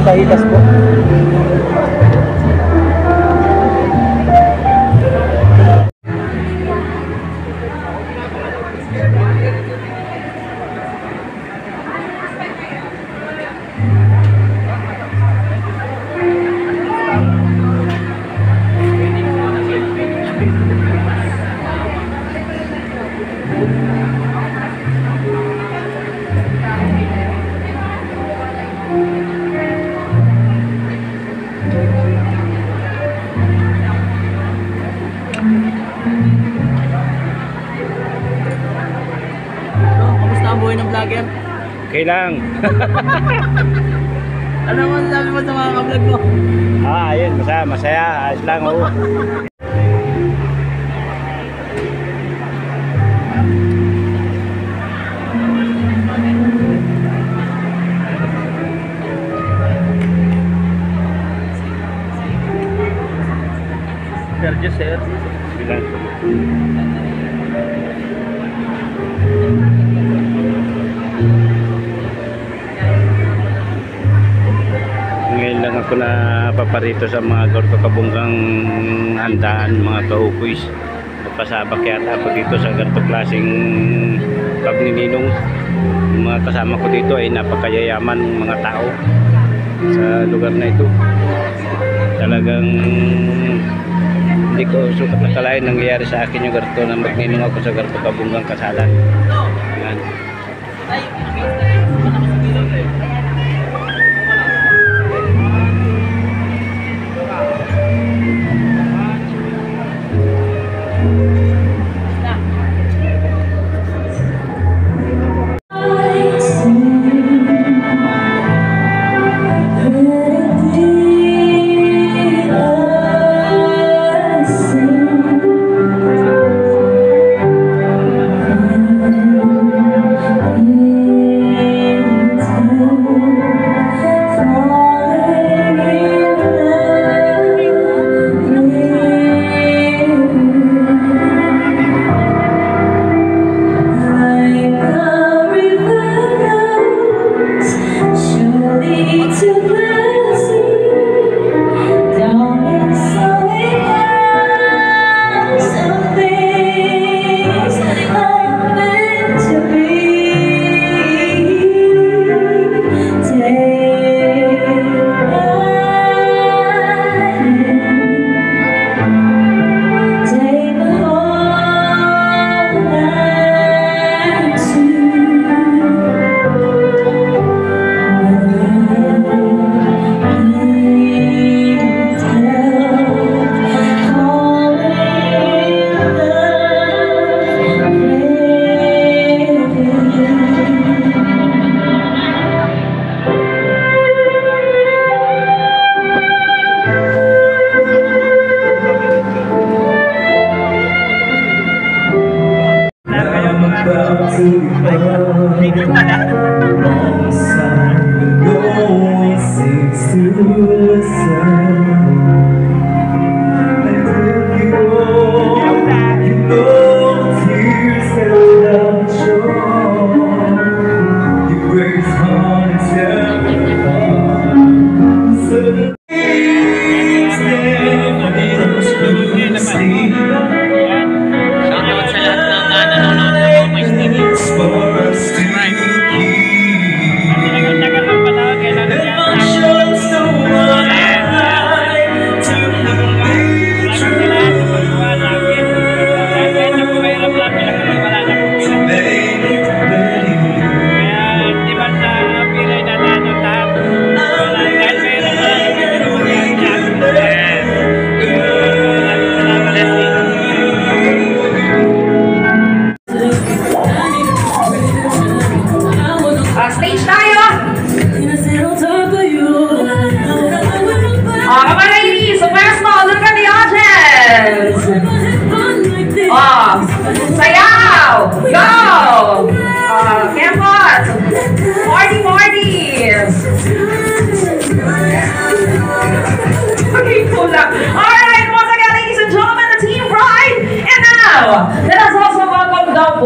Pahidas po. Vlogger? Okay lang. Ano mo sabi mo sa mga ka-vlog mo? Ayun, masaya, ayos lang oh. Sergio sir. Bilang. Ngayon lang ako na paparito sa mga Gorto Kabunggang handaan, mga kahukuys. Magpasabak yata ako dito sa ganito klaseng pagnininong. Yung mga kasama ko dito ay napakayayaman mga tao sa lugar na ito. Talagang hindi ko sukat nakalain nangyayari sa akin yung ganito na magninong ako sa Gorto Kabunggang kasalan. Yan.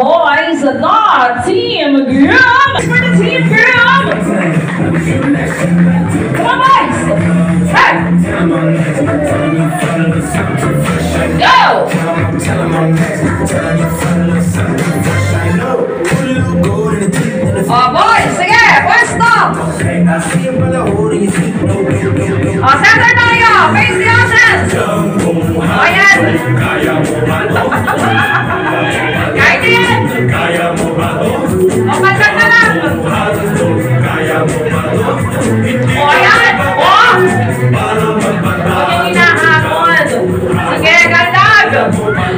boys, the team group. For the team group. Come on, boys. Hey. Go. Oh, boys, sige, pwesto. Oh, center tayo. Face the oceans. Oh, yan. Kahit yan. O, pagkat na lang. O, yan. O. Huwag yung hinahamon. Sige, gandag.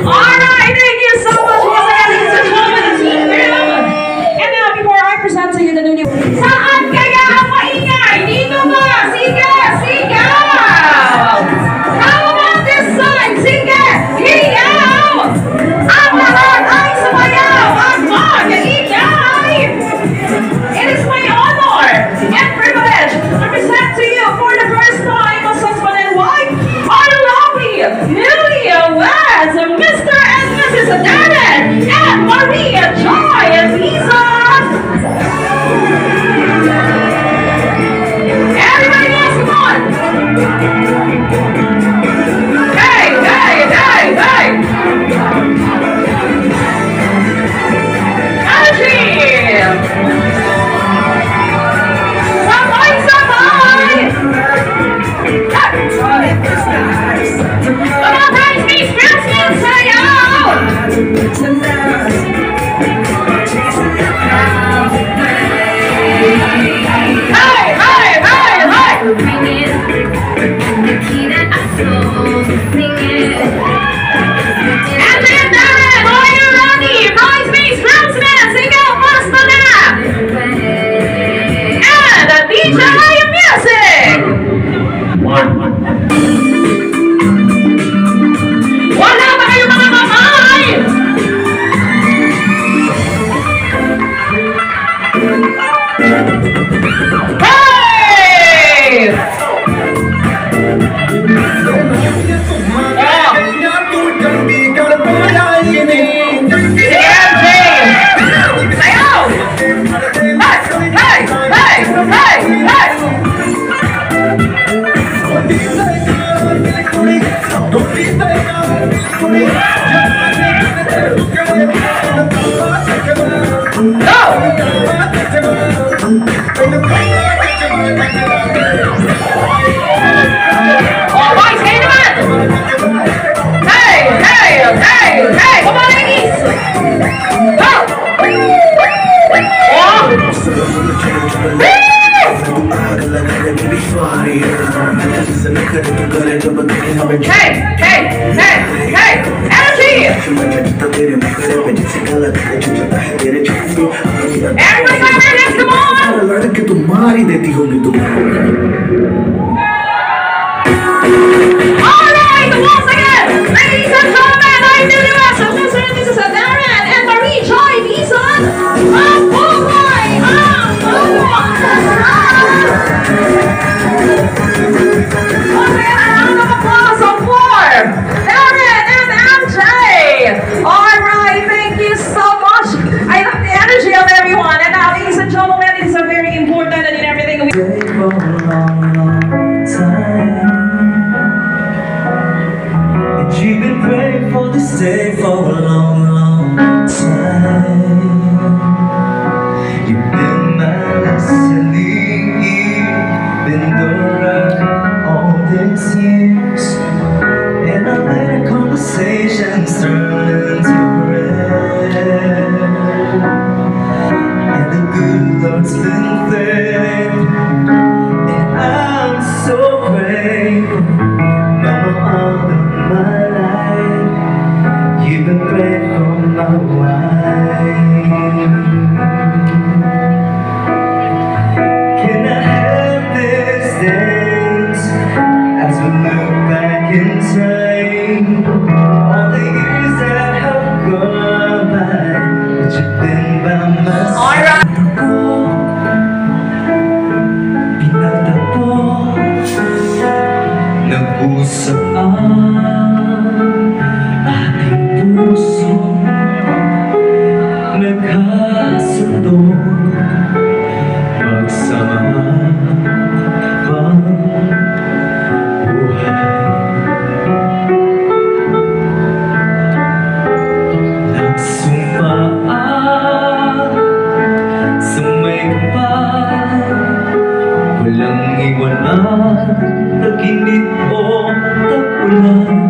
Alright, thank you so much once again, ladies and gentlemen, the team group. And now, before I present to you the new Saan kaya ang maingay? Dito ba? Sige, sige. How about this side? Sige, hiyaw. Ang lahat ay sumayaw at mag-ingay. It is my honor and privilege to present to you for the first time as husband and wife, our lovely, newlyweds, Mr. and Mrs. Darren and Maria Joy Lizon. Everybody else, come on. Hey, hey, hey, hey. Energy. Sabay, sabay. Come on, guys, please, Christmas, sayaw. Hey, hey, hey, hey. And then Darren, are you ready? Bridesmaids, groomsmen, sing out basta na. And DJ music. Wala ba kayo mga kamay? Hey! कि तुम मार ही देती होगी तुम Alright, once again, ladies and gentlemen, I'm newlyweds of Mr. and Mrs. Darren and Marie Joy Lizon. Ang buhay! Ang buhay! Once again, a round of applause for Darren and MJ. Alright, thank you so much. I love the energy of everyone. And now, ladies and gentlemen, it's a very important and in everything we for a long, long time. And you've been praying for this day for a long, long time. You've been my destiny, been the right all these years. And I let our conversations turn into prayer. And the good Lord's been fair. And I'm so grateful, Mama, all of my life. You've been great for my wife. Can I have this dance as we look back in time? All the years that have gone by, but you've been by my side. Alright. Nag-usap ang ating puso. love